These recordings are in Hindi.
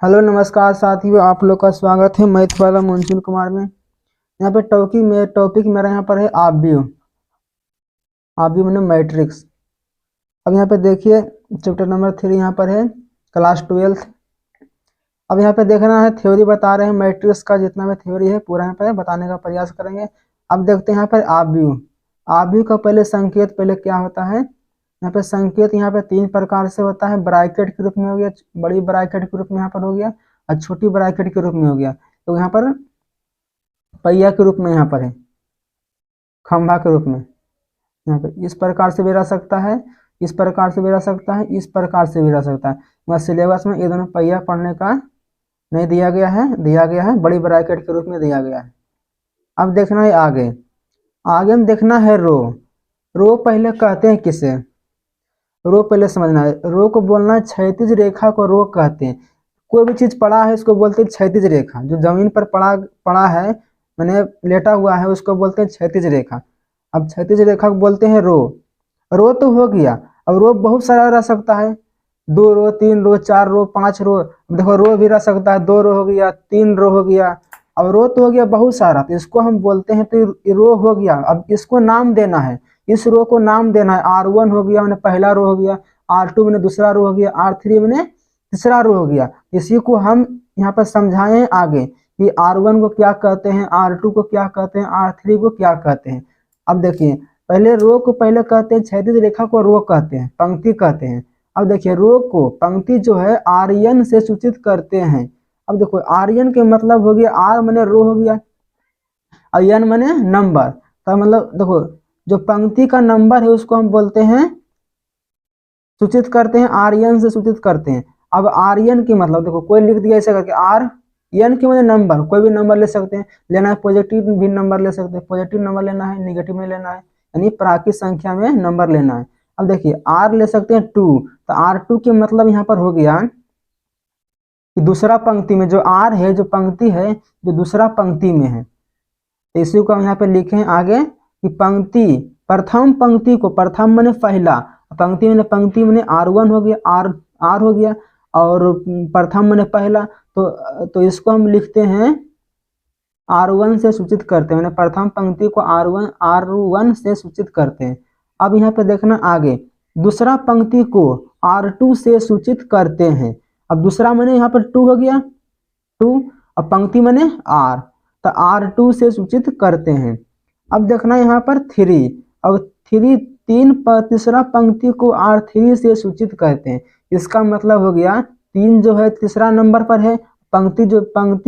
हेलो नमस्कार साथियों, आप लोग का स्वागत है मैथ वाला मंजुल कुमार में। यहाँ पे टॉपिक मेरा यहाँ पर है आप भी मैंने मैट्रिक्स। अब यहाँ पे देखिए चैप्टर नंबर 3 यहाँ पर है, क्लास 12। अब यहाँ पे देखना है, थ्योरी बता रहे हैं मैट्रिक्स का, जितना भी थ्योरी है पूरा यहाँ पे बताने का प्रयास करेंगे। अब देखते हैं यहाँ पर आप व्यू का पहले संकेत पहले क्या होता है। यहाँ पे संकेत यहाँ पे 3 प्रकार से होता है। ब्रैकेट के रूप में हो गया, बड़ी ब्रैकेट के रूप में यहाँ पर हो गया, और छोटी ब्रैकेट के रूप में हो गया। तो यहाँ पर पहिया के रूप में यहाँ पर है, खंभा के रूप में यहाँ पे इस प्रकार से भी रह सकता है, इस प्रकार से भी रह सकता है, इस प्रकार से भी रह सकता है। मगर सिलेबस में ये दोनों पहिया पढ़ने का नहीं दिया गया है, बड़ी ब्रैकेट के रूप में दिया गया है। अब देखना है आगे हम देखना है रो पहले कहते हैं किसे, रो पहले समझना है। रो को बोलना है क्षैतिज रेखा को रो कहते हैं। कोई भी चीज पड़ा है इसको बोलते हैं क्षैतिज रेखा। जो जमीन पर पड़ा है, मैंने लेटा हुआ है, उसको बोलते हैं क्षैतिज रेखा। अब क्षैतिज रेखा को बोलते हैं रो तो हो गया। अब रो बहुत सारा रह सकता है, 2 रो, 3 रो, 4 रो, 5 रो। देखो रो भी रह सकता है, 2 रो हो गया, 3 रो हो गया। अब रो तो हो गया बहुत सारा, तो इसको हम बोलते हैं, तो रो हो गया। अब इसको नाम देना है, इस रो को नाम देना है। R1 हो गया मैंने पहला रो हो गया, R2 मैंने दूसरा रो हो गया, R3 मैंने तीसरा रो हो गया। इसी को हम यहाँ पर समझाएं आगे कि R1 को क्या कहते हैं, R2 को क्या कहते हैं, R3 को क्या कहते हैं। अब देखिए पहले रो को पहले कहते हैं, क्षैतिज रेखा को रो कहते हैं, पंक्ति कहते हैं। अब देखिए रो को पंक्ति जो है आर्यन से सूचित करते हैं। अब देखो आर्यन के मतलब हो गया, आर मैंने रो हो गया, और एन मैंने नंबर। तो मतलब देखो जो पंक्ति का नंबर है उसको हम बोलते हैं, सूचित करते हैं, आर्यन से सूचित करते हैं। अब आर्यन की मतलब देखो कोई लिख दिया ऐसे करके आर एन की मतलब नंबर, कोई भी नंबर ले सकते हैं। लेना है पॉजिटिव भी नंबर ले सकते हैं, पॉजिटिव नंबर लेना है, निगेटिव में लेना है, यानी प्राकृत संख्या में नंबर लेना है। अब देखिए आर ले सकते हैं 2, तो R2 के मतलब यहाँ पर हो गया कि दूसरा पंक्ति में जो आर है, जो पंक्ति है, जो दूसरा पंक्ति में है। तो इसी को हम यहाँ पे लिखे आगे कि पंक्ति, प्रथम पंक्ति को, प्रथम मैंने पहला, पंक्ति मैंने R1 हो गया, आर हो गया, और प्रथम मैंने पहला। तो इसको हम लिखते हैं R1 से सूचित करते हैं, मैंने प्रथम पंक्ति को R1 से सूचित करते हैं। अब यहाँ पे देखना आगे, दूसरा पंक्ति को R2 से सूचित करते हैं। अब दूसरा मैंने यहाँ पर 2 हो गया, 2, अब पंक्ति मैंने R, तो R2 से सूचित करते हैं। अब देखना यहाँ पर 3, अब तीसरा पंक्ति को R3 से सूचित करते हैं। इसका मतलब हो गया 3 जो है तीसरा नंबर पर है, पंक्ति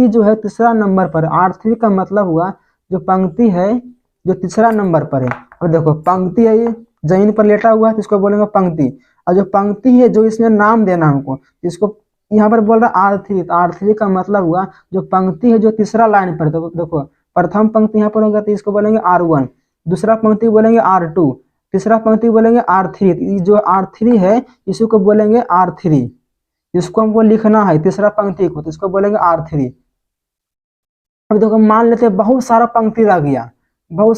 जो है तीसरा नंबर पर। R3 का मतलब हुआ जो पंक्ति है जो तीसरा नंबर पर है। अब देखो पंक्ति है, ये जमीन पर लेटा हुआ है, तो इसको बोलेंगे पंक्ति। और जो पंक्ति है जो इसमें नाम देना हमको, इसको यहाँ पर बोल रहा R3, तो R3 का मतलब हुआ जो पंक्ति है जो तीसरा लाइन पर। तो देखो प्रथम पंक्ति यहाँ पर होगा तो इसको बोलेंगे R1, दूसरा पंक्ति बोलेंगे R2, तीसरा पंक्ति बोलेंगे R3। जो R3 है इसी को बोलेंगे R3, इसको हमको लिखना है तीसरा पंक्ति को, तो इसको बोलेंगे R3। अब देखो मान लेते हैं बहुत सारा पंक्ति रह गया, तो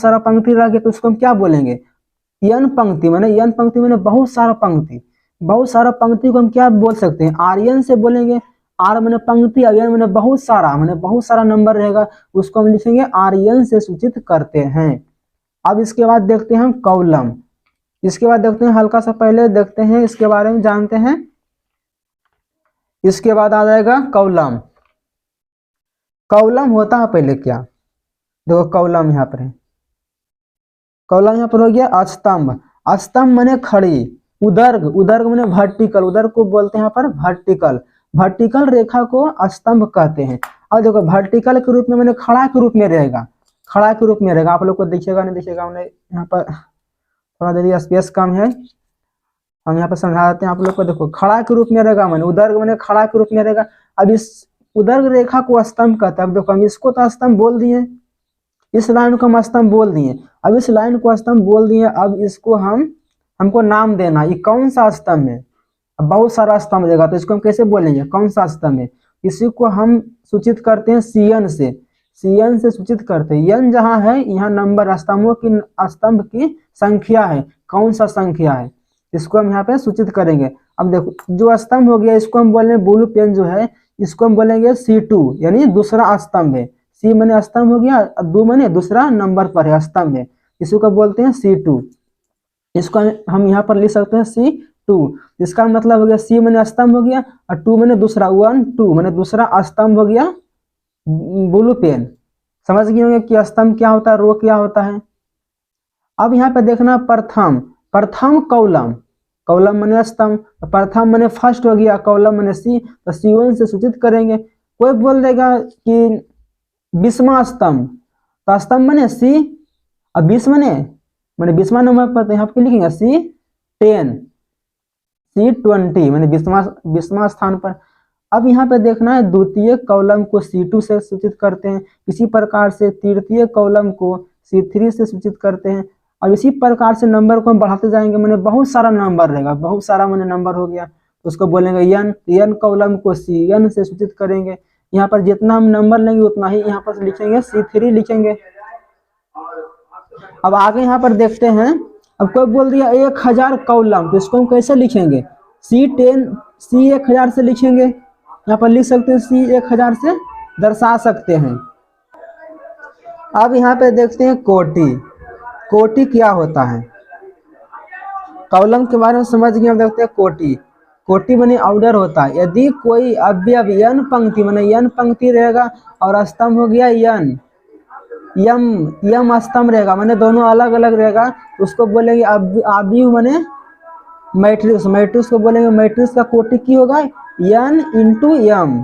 उसको हम क्या बोलेंगे, एन पंक्ति मैंने बहुत सारा पंक्ति को हम क्या बोल सकते हैं, आर्यन से बोलेंगे। आर मैंने पंक्ति, एन मैंने बहुत सारा नंबर रहेगा, उसको हम लिखेंगे आर्यन से सूचित करते हैं। अब इसके बाद देखते हैं हम कॉलम, इसके बाद देखते हैं, हल्का सा पहले देखते हैं इसके बारे में जानते हैं। इसके बाद आ जाएगा कॉलम। कॉलम होता है पहले क्या, देखो कॉलम यहाँ पर है, कॉलम यहाँ पर हो गया स्तंभ। स्तंभ माने खड़ी, उदर्ग माने वर्टिकल, उदर्ग को बोलते हैं यहाँ पर वर्टिकल रेखा को स्तंभ कहते हैं। और देखो वर्टिकल के रूप में मैंने खड़ा के रूप में रहेगा, आप लोग को दिखेगा नहीं दिखेगा, मैंने यहाँ पर थोड़ा देरी स्पेस कम है, हम यहाँ पर समझा देते हैं आप लोग को। देखो खड़ा के रूप में रहेगा, मैंने उदर्ग मैंने खड़ा के रूप में रहेगा। अब इस उदर्ग रेखा को स्तंभ कहते हैं। अब देखो हम इसको तो स्तंभ बोल दिए, इस लाइन को हम स्तंभ बोल दिए, अब इस लाइन को स्तंभ बोल दिए। अब इसको हमको नाम देना, ये कौन सा स्तंभ है। अब बहुत सारा स्तंभ देगा तो इसको हम कैसे बोलेंगे, कौन सा स्तंभ है। इसी को हम सूचित करते हैं सीएन से सूचित करते हैं। एन जहाँ है यहाँ नंबर, स्तंभ की संख्या है, कौन सा संख्या है, इसको हम यहाँ पे सूचित करेंगे। अब देखो जो स्तंभ हो गया इसको हम बोलेंगे ब्लू पेन जो है इसको हम बोलेंगे C2 यानी दूसरा स्तंभ है। C माने स्तंभ हो गया, 2 माने दूसरा नंबर पर है स्तंभ है, इसी को बोलते हैं C2। इसको हम यहाँ पर लिख सकते हैं C2। इसका मतलब हो गया C माने स्तंभ हो गया और 2 माने दूसरा, 1 2 माने दूसरा स्तंभ हो गया ब्लू पेन। समझ गए होंगे कि स्तंभ क्या होता है, रो क्या होता है। अब यहाँ पे देखना प्रथम, प्रथम कॉलम, कॉलम माने स्तंभ, प्रथम माने फर्स्ट हो गया, कॉलम माने C, तो C1 से सूचित करेंगे। कोई बोल देगा कि 20वां स्तंभ, तो स्तंभ माने C और 20 माने 20वां नंबर पर, तो यहाँ पे लिखेंगे C10 C20 माने 20वां स्थान पर। अब यहाँ पे देखना है द्वितीय कॉलम को C2 से सूचित करते हैं, इसी प्रकार से तृतीय कॉलम को C3 से सूचित करते हैं, और इसी प्रकार से नंबर को हम बढ़ाते जाएंगे, मैंने बहुत सारा नंबर रहेगा, बहुत सारा मैंने नंबर हो गया, तो उसको बोलेंगे n कॉलम को Cn से सूचित करेंगे। यहाँ पर जितना हम नंबर लेंगे उतना ही यहाँ पर लिखेंगे C3 लिखेंगे। अब आगे यहाँ पर देखते हैं, अब कोई बोल दिया 1000 कॉलम, तो इसको हम कैसे लिखेंगे, C1000 से लिखेंगे, यहाँ पर लिख सकते हैं C1000 से दर्शा सकते हैं। अब यहाँ पे देखते हैं कोटि, कोटि क्या होता है, कॉलम के बारे में समझ गए। हम देखते हैं कोटि, कोटि माने ऑर्डर होता है, यदि कोई अवयव n पंक्ति माने n पंक्ति रहेगा और स्तंभ हो गया n, यम स्तंभ रहेगा माने दोनों अलग अलग रहेगा, तो उसको बोलेंगे अवयव माने मैट्रिक्स, मैट्रिक्स को बोलेंगे मैट्रिक्स का कोटि की होगा n इंटू m।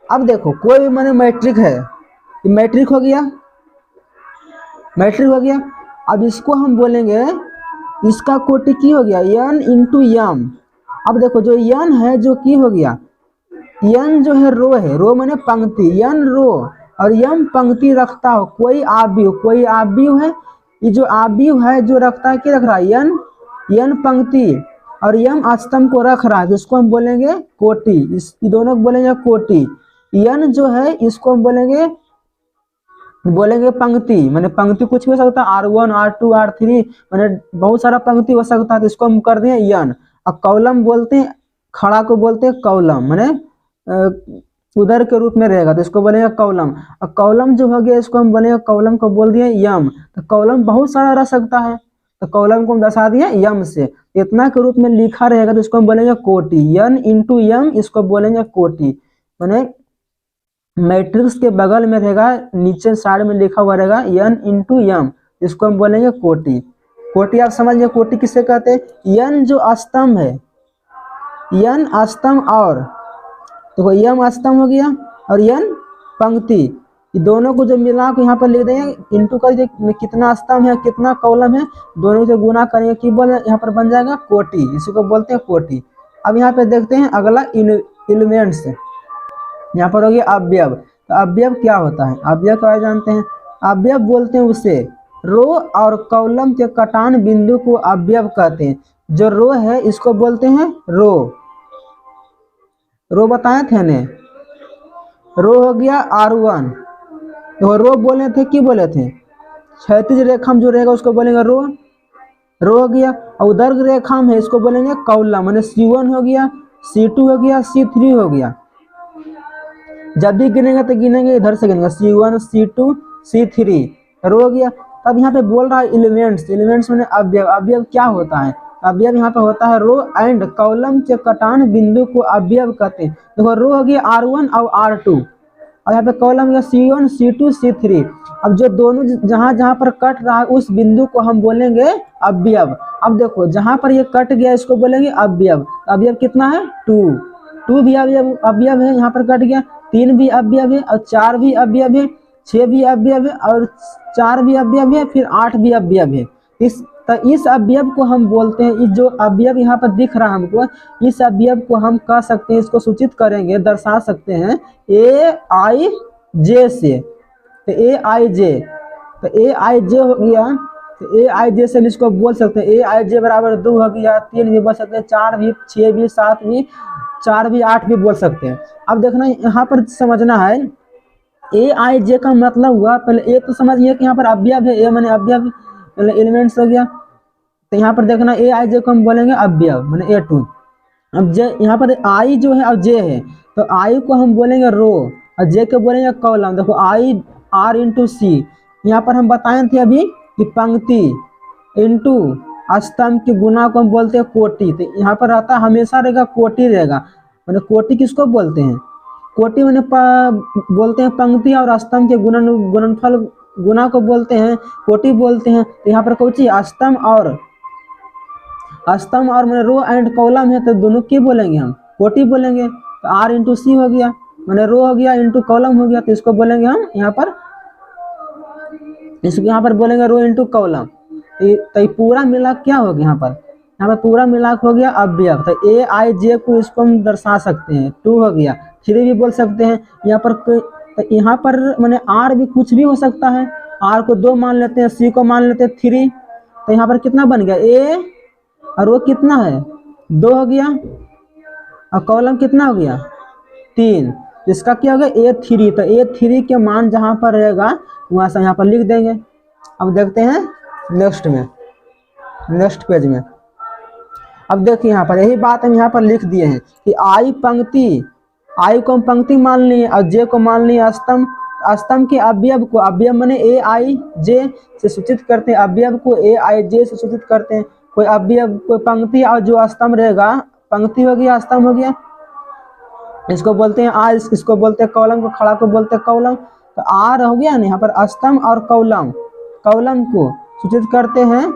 अब देखो कोई भी माने मैट्रिक है, मैट्रिक हो गया, मैट्रिक हो गया। अब इसको हम बोलेंगे इसका कोटि की हो गया n इंटू m। अब देखो जो n है जो की हो गया, n जो है रो है, रो माने पंक्ति, n रो और m पंक्ति रखता हो कोई आव्यूह, कोई आव्यूह है, ये जो आव्यूह है जो रखता है, क्या रख रहा है n पंक्ति और m स्तंभ को रख रहा है, तो इसको हम बोलेंगे कोटि, इस दोनों को बोलेंगे कोटि। n जो है इसको हम बोलेंगे पंक्ति, माने पंक्ति कुछ भी हो सकता है, R1 R2 R3 माने बहुत सारा पंक्ति हो सकता है, तो इसको हम कर दें n। अब कॉलम बोलते हैं, खड़ा को बोलते हैं कॉलम, माने उधर के रूप में रहेगा, तो इसको बोलेंगे कॉलम। अब कॉलम जो हो गया इसको हम बोलेंगे, कॉलम को बोल दिए m, तो कॉलम बहुत सारा रह सकता है, तो कॉलम को हम दर्शा दिए m से, इतना के रूप में लिखा रहेगा, तो इसको हम बोलेंगे कोटि, n इंटू m, इसको बोलेंगे कोटि। माने मैट्रिक्स के बगल में रहेगा, नीचे साइड में लिखा हुआ रहेगा n इंटू m, इसको हम बोलेंगे कोटि। कोटि आप समझ गए, कोटि किसे कहते हैं, n जो स्तंभ है, n स्तंभ और तो m स्तंभ हो गया और n पंक्ति, ये दोनों को जो मिला को यहाँ पर लिख देंगे, इंटू कर देंगे कितना स्तंभ है कितना कॉलम है, दोनों से गुना करेंगे, की बोल यहाँ पर बन जाएगा कोटि, इसी को बोलते हैं कोटि। अब यहाँ पे देखते हैं अगला एलिमेंट्स, यहाँ पर हो गया अवयव। तो अवयव क्या होता है, अवयव क्या जानते हैं, अवयव बोलते हैं उसे रो और कॉलम के कटान बिंदु को अवयव कहते हैं। जो रो है इसको बोलते हैं रो, रो बताए थे ने, रो हो गया R1, तो रो बोले थे कि बोले थे, क्षैतिज रेखा जो रहेगा उसको बोलेंगे रो, रो हो गया। और उधर रेखा है इसको बोलेंगे कॉलम, माने C1 हो गया, C2 हो गया, C3 हो गया। जब भी गिनेंगे तो गिनेंगे इधर से गिनेंगे C1 C2 C3, रो हो गया। तब यहाँ पे बोल रहा है एलिमेंट्स, एलिमेंट्स में अवयव, अवयव क्या होता है, अवयव यहाँ पे होता है रो एंड कॉलम के कटान बिंदु को अवयव कहते हैं। देखो रो हो गया R1 और R2, और यहाँ पे कॉलम गया C1 C2 C3। अब जो दोनों जहाँ जहाँ पर कट रहा है उस बिंदु को हम बोलेंगे अवयव। अब देखो जहाँ पर ये कट गया इसको बोलेंगे अवयव, अवयव कितना है 2 भी अवयव है, यहाँ पर कट गया 3 भी अवयव है, और 4 भी अवयव है, 6 भी अवयव है, और 4 भी अवयव है, फिर 8 भी अवयव है। इस अवयव को हम बोलते हैं, इस जो अवयव यहाँ पर दिख रहा है हमको, इस अवयव को हम कह सकते हैं, इसको सूचित करेंगे, दर्शा सकते हैं AIJ से। तो AIJ, तो AIJ हो गया, तो AIJ से इसको बोल सकते हैं, AIJ बराबर 2 हो गया, 3 भी बोल सकते हैं, 4 भी, 6 भी, 7 भी, 4 भी, 8 भी बोल सकते हैं। अब देखना यहाँ पर समझना है AIJ का मतलब हुआ, पहले A तो समझिए कि यहाँ पर अवयव है, A माने अवयव एलिमेंट्स हो गया, तो यहाँ पर देखना AIJ को हम बोलेंगे अवयव माने A2। अब जे यहाँ पर आई जो है और जे है, तो आई को हम बोलेंगे रो और जे को बोलेंगे कॉलम। देखो आई आर इंटू सी, यहाँ पर हम बताए थे अभी कि पंक्ति इंटू स्तंभ के गुना को हम बोलते हैं कोटि। तो यहाँ पर रहता हमेशा रहेगा कोटि रहेगा। मैंने कोटि किसको बोलते हैं? कोटि मैंने बोलते हैं पंक्ति और स्तंभ के गुणनफल गुना को बोलते हैं कोटि बोलते हैं। तो यहाँ पर कोची स्तंभ और मैंने रो एंड कॉलम है, तो दोनों की बोलेंगे हम कोटि बोलेंगे। तो आर इंटू सी हो गया, मैंने रो हो गया इंटू कॉलम हो गया, तो इसको बोलेंगे हम इसको यहाँ पर बोलेंगे रो इंटू कॉलम। तो पूरा मिला क्या हो गया यहाँ पर पूरा मिलाक हो गया अवयव। तो ए आई जे को इसको हम दर्शा सकते हैं, 2 हो गया, 3 भी बोल सकते हैं। तो यहाँ पर मैंने आर भी कुछ भी हो सकता है, आर को 2 मान लेते हैं, सी को मान लेते हैं 3। तो यहाँ पर कितना बन गया ए और वो कितना है 2 हो गया और कॉलम कितना हो गया 3। तो इसका क्या हो गया A3। तो A3 के मान जहाँ पर रहेगा वहाँ से यहाँ पर लिख देंगे। अब देखते हैं नेक्स्ट पेज में। अब देखिए यहाँ पर यही बात हम यहाँ पर लिख दिए हैं कि आई को हम पंक्ति मान लिए और जे को मान लिए स्तंभ के अवयव को, अवयव माने ए आई जे से सूचित करते हैं, अवयव को ए आई जे से सूचित करते हैं। कोई अवयव कोई पंक्ति और जो स्तंभ रहेगा, पंक्ति हो गया स्तंभ हो गया, इसको बोलते हैं आर, इसको बोलते हैं कॉलम को, खड़ा को बोलते हैं कॉलम। तो आर हो गया ना यहाँ पर स्तंभ और कॉलम को सूचित करते हैं,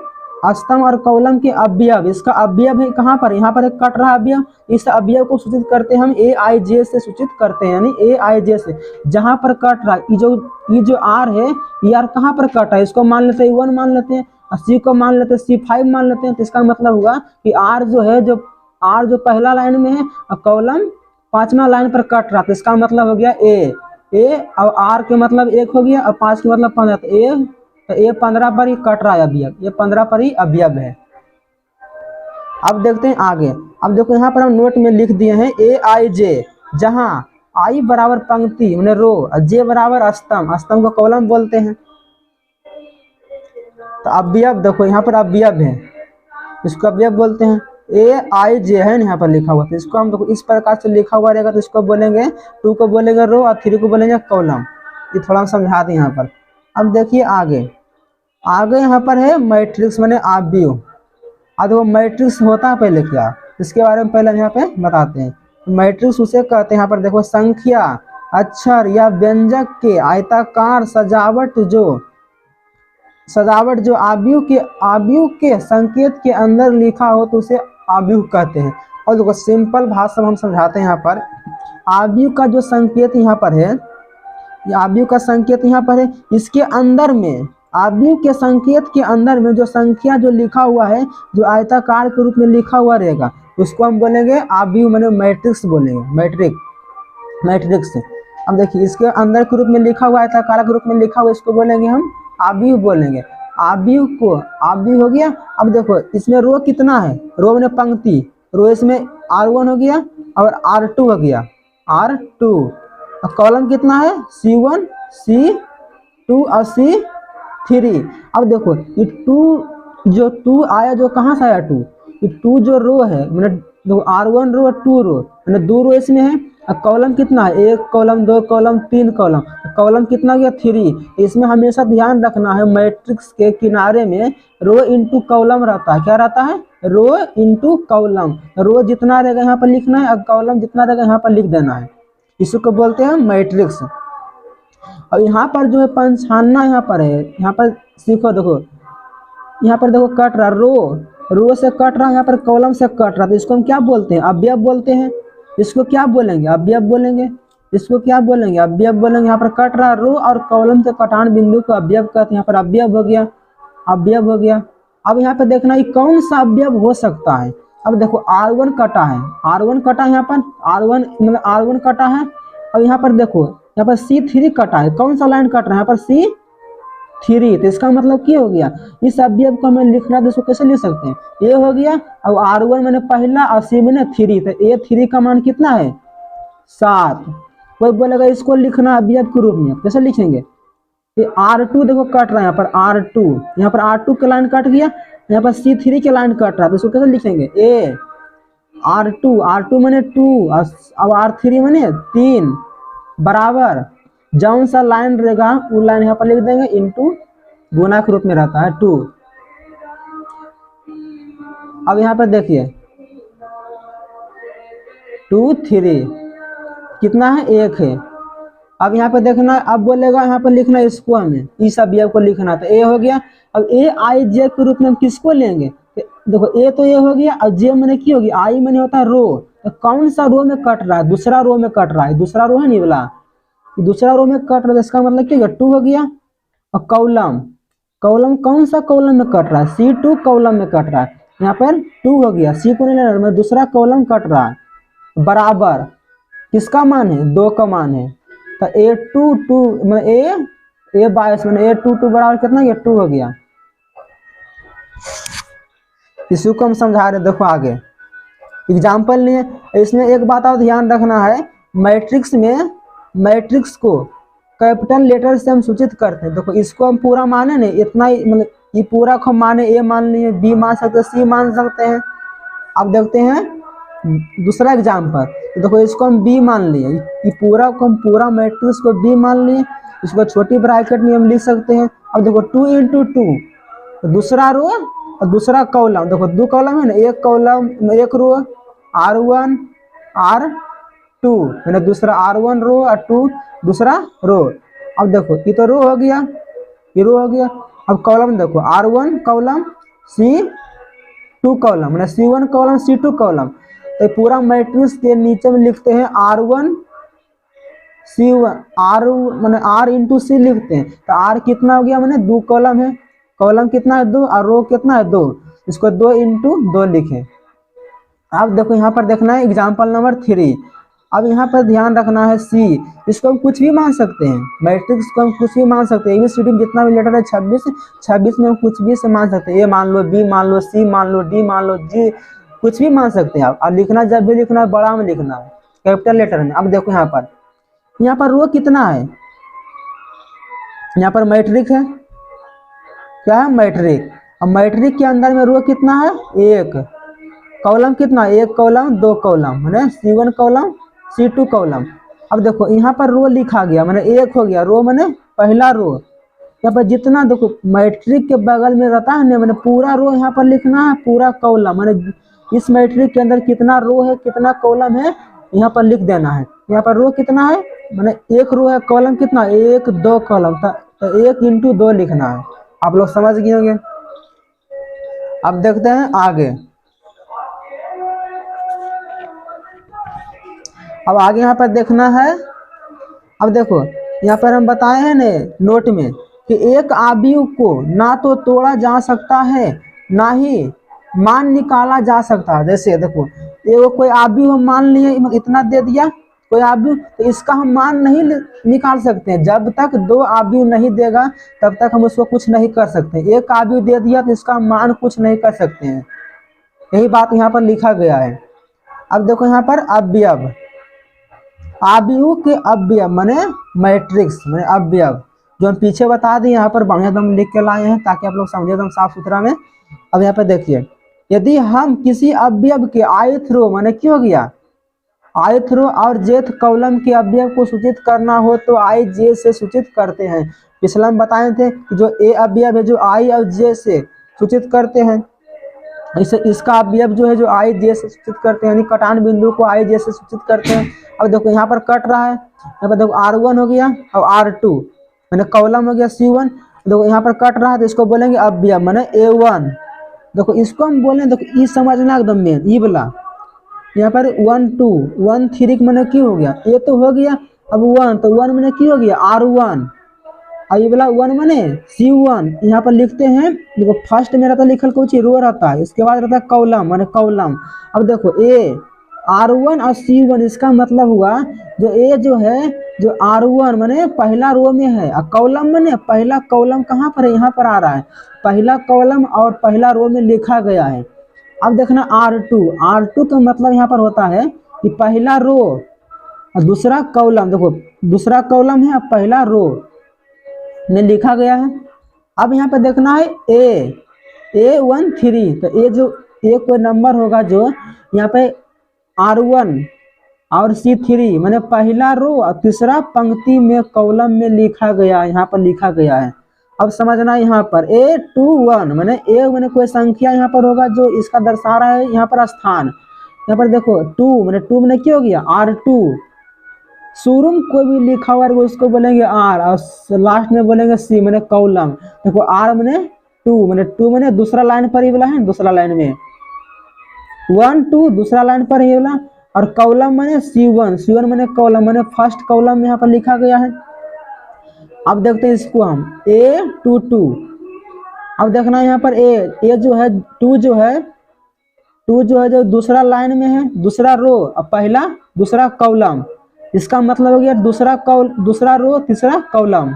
स्तंभ और कॉलम के अवयव। इसका अवयव है कहाँ पर, यहाँ पर एक कट रहा अवयव, इस अवयव को सूचित करते हैं हम ए आई जे से सूचित करते हैं, यानी ए आई जे से जहाँ पर कट रहा ये जो आर है, ये आर कहाँ पर कट रहा है, इसको मान लेते हैं 1 मान लेते हैं, सी को मान लेते हैं C5 मान लेते हैं। तो इसका मतलब हुआ कि आर जो पहला लाइन में है और कॉलम 5वां लाइन पर कट रहा, तो इसका मतलब हो गया ए और आर के मतलब 1 हो गया और 5 के मतलब 15। तो ए 15 पर ही कट रहा है अवयव, ये 15 पर ही अवयव है। अब देखते हैं आगे। अब देखो यहाँ पर हम नोट में लिख दिए हैं ए आई जे, जहाँ आई बराबर पंक्ति मैंने रो और जे बराबर स्तंभ को कॉलम बोलते हैं। तो अवयव देखो यहाँ पर अवयव है, इसको अवयव बोलते हैं। ए आई जे है यहाँ पर लिखा हुआ, तो इसको हम देखो इस प्रकार से लिखा हुआ रहेगा, तो इसको बोलेंगे 2 को बोलेंगे रो और 3 को बोलेंगे कॉलम। ये थोड़ा समझा दें यहाँ पर। अब देखिए आगे यहाँ पर है मैट्रिक्स माने अवयव। अब देखो मैट्रिक्स होता है पहले क्या, इसके बारे में पहले यहाँ पे बताते हैं। मैट्रिक्स उसे कहते हैं, यहाँ पर देखो संख्या अक्षर या व्यंजक के आयताकार सजावट जो अवयव के संकेत के अंदर लिखा हो तो उसे अवयव कहते हैं। और देखो सिंपल भाषा में हम समझाते हैं यहाँ पर, अवयव का जो संकेत यहाँ पर है, अवयव का संकेत यहाँ पर है, इसके अंदर में अवयव के संकेत के अंदर में जो संख्या जो लिखा हुआ है, जो आयताकार के रूप में लिखा हुआ रहेगा, उसको हम बोलेंगे अवयव माने मैट्रिक्स बोलेंगे, मैट्रिक्स। अब देखिए इसके अंदर के रूप में लिखा हुआ आयताकार के रूप में लिखा हुआ, इसको बोलेंगे हम अवयव बोलेंगे। अवयव हो गया। अब देखो इसमें रो कितना है, रो में पंक्ति, रो इसमें R1 हो गया और R2 हो गया, R2। और कॉलम कितना है C1 C2 और C3। अब देखो ये 2 आया, जो कहाँ से आया 2, ये 2 जो रो है मैंने देखो R1 रो और 2 रो मैंने 2 रो इसमें है। और कॉलम कितना है 1 कॉलम 2 कॉलम 3 कॉलम, कॉलम कितना गया 3। इसमें हमेशा ध्यान रखना है मैट्रिक्स के किनारे में रो इंटू कॉलम रहता है, क्या रहता है रो इंटू कॉलम। रो जितना रहेगा यहाँ पर लिखना है और कॉलम जितना रहेगा यहाँ पर लिख देना है, इसको बोलते हैं मैट्रिक्स। और यहाँ पर जो है पंछाना यहाँ पर है, यहाँ पर सीखो देखो, यहाँ पर देखो कट रहा रो से कट रहा, यहाँ पर कॉलम से कट रहा, तो इसको हम क्या बोलते हैं अवयव बोलते हैं। इसको क्या बोलेंगे अवयव बोलेंगे, इसको क्या बोलेंगे अवयव बोलेंगे। यहाँ पर कट रहा रो और कॉलम से कटान बिंदु को अवयव कहते हैं, यहाँ पर अवयव हो गया। अब यहाँ पे देखना ये कौन सा अवयव हो सकता है। अब देखो R1 कटा है, यहाँ पर R1 कटा है। अब यहाँ पर देखो यहाँ पर C3 कटा है, कौन सा लाइन कट रहा है यहाँ पर C3। तो इसका मतलब क्या हो गया, इस अवयव को हमें लिखना है, इसको कैसे लिख सकते हैं, A हो गया अब R1 मैंने पहला और C मैंने 3, तो A3 का मान कितना है 7। कोई बोलेगा इसको लिखना अवयव के रूप में, कैसे लिखेंगे, ये R2 देखो कट रहा है, यहाँ पर R2 के लाइन कट गया, यहाँ पर C3 के लाइन कट रहा है, तो इसको कैसे लिखेंगे R2 मैंने 2, अब R3 मैंने 3 बराबर जौन सा लाइन रहेगा वो लाइन यहाँ पर लिख देंगे इंटू गुना के रूप में रहता है 2। अब यहाँ पर देखिए 2 3 कितना है 1 है। अब यहाँ पे देखना, अब बोलेगा यहाँ पर लिखना इसको, हमें इस अवयव को लिखना, तो ए हो गया। अब ए आई जे के रूप में हम किसको लेंगे, देखो ए तो ए हो गया और जे मैंने की होगी, आई मैंने होता है रो, तो कौन सा रो में कट रहा है, दूसरा रो में कट रहा है, दूसरा रो है नहीं वाला, दूसरा रो में कट रहा है, इसका मतलब क्या 2 हो गया। और कॉलम, कॉलम कौन सा कॉलम में कट रहा है, C2 कॉलम में कट रहा है, यहाँ पर 2 हो गया, सी को नहीं लेना, मैं दूसरा कॉलम कट रहा है, बराबर किसका मान है 2 का मान है, तो A2 मतलब ए 22 मैंने A2 बराबर कितना गया 2 हो गया। इसी को हम समझा रहे, देखो आगे एग्जाम्पल नहीं है। इसमें एक बात और ध्यान रखना है, मैट्रिक्स में मैट्रिक्स को कैपिटल लेटर से हम सूचित करते हैं। देखो इसको हम पूरा माने नहीं, इतना ही मतलब ये पूरा को माने, ए मान लिए, बी मान सकते हैं, सी मान सकते हैं। अब देखते हैं दूसरा एग्जाम्पल, देखो इसको हम बी मान लिए, ये पूरा को हम पूरा मैट्रिक्स को बी मान लिए, इसको छोटी ब्रैकेट में हम लिख सकते हैं। अब देखो 2 इंटू 2, दूसरा रो और दूसरा कॉलम, देखो 2 कॉलम है ना, एक कॉलम एक रो R1 R2 मैंने दूसरा R1 रो और 2 दूसरा रो। अब देखो ये तो रो हो गया, ये रो हो गया। अब कॉलम देखो R1 कॉलम C2 कॉलम मैंने C1 कॉलम C2 कॉलम, तो पूरा मैट्रिक्स के नीचे में लिखते हैं R1 C1 R मैंने R इंटू सी लिखते हैं, तो R कितना हो गया, मैंने 2 कॉलम है, कॉलम कितना है 2 और रो कितना है 2, इसको 2 इंटू 2 लिखे। अब देखो यहाँ पर देखना है एग्जाम्पल नंबर 3। अब यहाँ पर ध्यान रखना है C, इसको हम कुछ भी मान सकते हैं, मैट्रिक्स को हम कुछ भी मान सकते हैं, ABCD में जितना भी लेटर है 26 में हम कुछ भी से मान सकते हैं, ए मान लो, बी मान लो, सी मान लो, डी मान लो, जी कुछ भी मान सकते हैं आप। और लिखना जब भी लिखना है बड़ा में लिखना है, कैपिटल लेटर में। अब देखो यहाँ पर रो कितना है, यहाँ पर मैट्रिक है, क्या है मैट्रिक। अब मैट्रिक के अंदर में रो कितना है 1, कॉलम कितना 1 कॉलम 2 कॉलम मैंने C1 कॉलम C2 कॉलम। अब देखो यहाँ पर रो लिखा गया, मैंने 1 हो गया, रो मैंने पहला रो, यहाँ पर जितना देखो मैट्रिक के बगल में रहता है ना, मैंने पूरा रो यहाँ पर लिखना है, पूरा कॉलम मैंने इस मैट्रिक के अंदर कितना रो है कितना कॉलम है यहाँ पर लिख देना है। यहाँ पर रो कितना है, मैंने 1 रो है, कॉलम कितना 1 2 कॉलम, तो 1 इंटू 2 लिखना है। आप लोग समझ गए होंगे। अब देखते हैं आगे। अब आगे यहाँ पर देखना है, अब देखो यहाँ पर हम बताए हैं ने नोट में कि एक आव्यूह को ना तो तोड़ा जा सकता है ना ही मान निकाला जा सकता है। जैसे देखो ये कोई आव्यूह हम मान लिए, इतना दे दिया कोई आव्यूह, तो इसका हम मान नहीं निकाल सकते हैं, जब तक 2 आव्यूह नहीं देगा तब तक हम उसको कुछ नहीं कर सकते। एक आव्यूह दे दिया तो इसका मान कुछ नहीं कर सकते हैं, यही बात यहाँ पर लिखा गया है। अब देखो यहाँ पर अवयव, आव्यूह के अवयव माने मैट्रिक्स माने अवयव, जो हम पीछे बता दिए यहाँ पर बढ़िया हम लिख के लाए हैं ताकि आप लोग समझे एकदम साफ सुथरा में। अब यहाँ पे देखिए, यदि हम किसी अवयव के ith रो माने क्या हो गया ith रो और jth कॉलम के अवयव को सूचित करना हो तो i j से सूचित करते हैं। पिछला हम बताए थे कि जो a अवयव है जो i और j से सूचित करते हैं, इसे इसका अवयव जो है जो i j से सूचित करते हैं, यानी कटान बिंदु को i j से सूचित करते हैं। अब देखो यहाँ पर कट रहा है, यहाँ पर देखो R1 हो गया और R2 मैंने कॉलम हो गया C1, देखो यहाँ पर कट रहा है तो इसको बोलेंगे अवयव माने A1। देखो इसको हम बोले, देखो ई समझना एकदम मेन ई वाला, यहाँ पर 1 2 1 3 मैंने क्यों हो गया, ये तो हो गया। अब 1 तो 1 मैंने क्यों हो गया R1, और ये वाला 1 मैंने C1। यहाँ पर लिखते हैं, देखो फर्स्ट में रहता लिखल कुछ रो रहता है, इसके बाद रहता है कॉलम माने कॉलम। अब देखो A R1 और C1, इसका मतलब हुआ जो A जो है जो R1 माने पहला रो में है, और कॉलम माने पहला कॉलम कहाँ पर है, यहाँ पर आ रहा है, पहला कॉलम और पहला रो में लिखा गया है। अब देखना R2 का मतलब यहाँ पर होता है कि पहला रो और दूसरा कॉलम, देखो दूसरा कॉलम है और पहला रो में लिखा गया है। अब यहाँ पे देखना है A 1 3, तो ये जो एक कोई नंबर होगा जो यहाँ पे R1 और C3 मैंने पहला रो और तीसरा पंक्ति में कॉलम में लिखा गया है, यहाँ पर लिखा गया है। अब समझना यहाँ पर A21 मैंने ए मैंने कोई संख्या यहाँ पर होगा जो इसका दर्शा रहा है यहाँ पर स्थान। यहाँ पर देखो 2 मैंने क्या हो गया R2। शुरू में कोई भी लिखा हुआ है उसको बोलेंगे R और लास्ट में बोलेंगे C मैंने कॉलम। देखो R मैंने 2 मैंने दूसरा लाइन पर ही बोला है, दूसरा लाइन में 1 2 दूसरा लाइन पर ही बोला। और कॉलम मैंने C1 मैंने कॉलम मैंने फर्स्ट कॉलम में यहाँ पर लिखा गया है। अब देखते हैं इसको हम A22। अब देखना यहाँ पर ए जो है 2 जो है जो दूसरा लाइन में है, दूसरा रो और पहला दूसरा कॉलम, इसका मतलब हो गया दूसरा रो तीसरा कॉलम।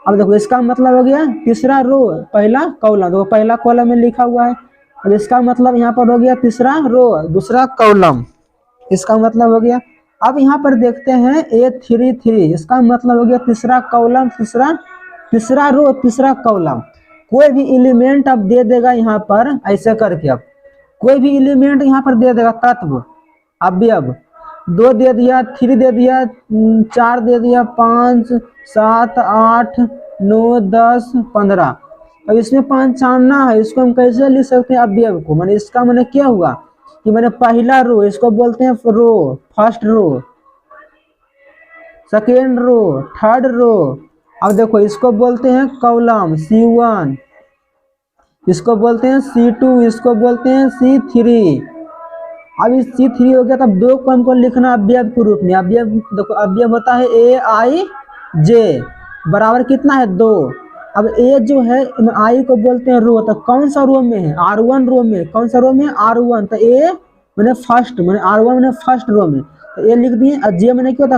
अब देखो इसका मतलब हो गया तीसरा रो पहला कॉलम, देखो पहला कॉलम में लिखा हुआ है। अब इसका मतलब यहाँ पर हो गया तीसरा रो दूसरा कॉलम, इसका मतलब हो गया। अब यहाँ पर देखते हैं A33, इसका मतलब हो गया तीसरा कॉलम तीसरा रो तीसरा कॉलम। कोई भी एलिमेंट अब दे देगा यहाँ पर ऐसे करके, अब कोई भी एलिमेंट यहाँ पर दे देगा तत्व। अब 2 दे दिया, 3 दे दिया, 4 दे दिया, 5 7 8 9 10 15। अब इसमें 5 छानना है, इसको हम कैसे लिख सकते हैं अवयव को। मैंने इसका मैंने क्या हुआ कि मैंने पहला रो इसको बोलते हैं row, first row, second row, third row. अब देखो इसको बोलते हैं कॉलम C1, इसको बोलते हैं C2, इसको बोलते हैं C3। अब इस C3 हो गया तब 2 को हमको लिखना अवयव के रूप में। अवयव देखो अवयव होता है AIJ बराबर कितना है 2। अब ए जो है आई को बोलते हैं रो, तो कौन सा रो में है R1 रो में, कौन सा रो में R1, तो ए मैंने फर्स्ट मैंने R1 मैंने फर्स्ट रो में, तो ए लिख दिए। और जे मैंने क्या होता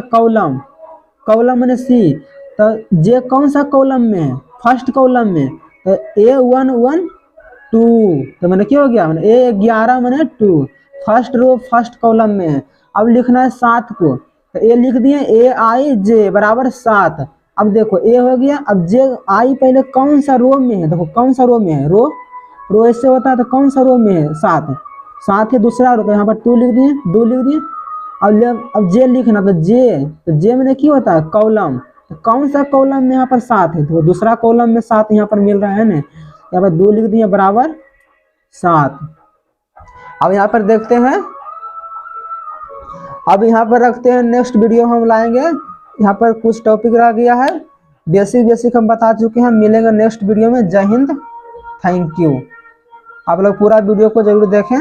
कॉलम मैंने C, तो जे कौन सा कॉलम में है फर्स्ट कॉलम में, तो A1 1 2, तो मैंने क्या हो गया मैंने A11 मैंने 2 फर्स्ट रो फर्स्ट कॉलम में है। अब लिखना है 7 को, तो ए लिख दिए AIJ बराबर 7। अब देखो ए हो गया। अब जे आई पहले कौन सा रो में है, देखो कौन सा रो में है, रो ऐसे होता है, तो कौन सा रो में है 7 है दूसरा रो, तो यहाँ पर 2 लिख दिए। अब जे लिखना, तो जे मैंने क्या होता है कॉलम, तो कौन सा कॉलम में यहाँ पर 7 है, तो दूसरा कॉलम में 7 यहाँ पर मिल रहा है ना, यहाँ पर 2 लिख दिए बराबर 7। अब यहाँ पर देखते हैं, अब यहाँ पर रखते हैं, नेक्स्ट वीडियो हम लाएंगे। यहाँ पर कुछ टॉपिक रह गया है, बेसिक हम बता चुके हैं। मिलेंगे नेक्स्ट वीडियो में। जय हिंद, थैंक यू। आप लोग पूरा वीडियो को जरूर देखें।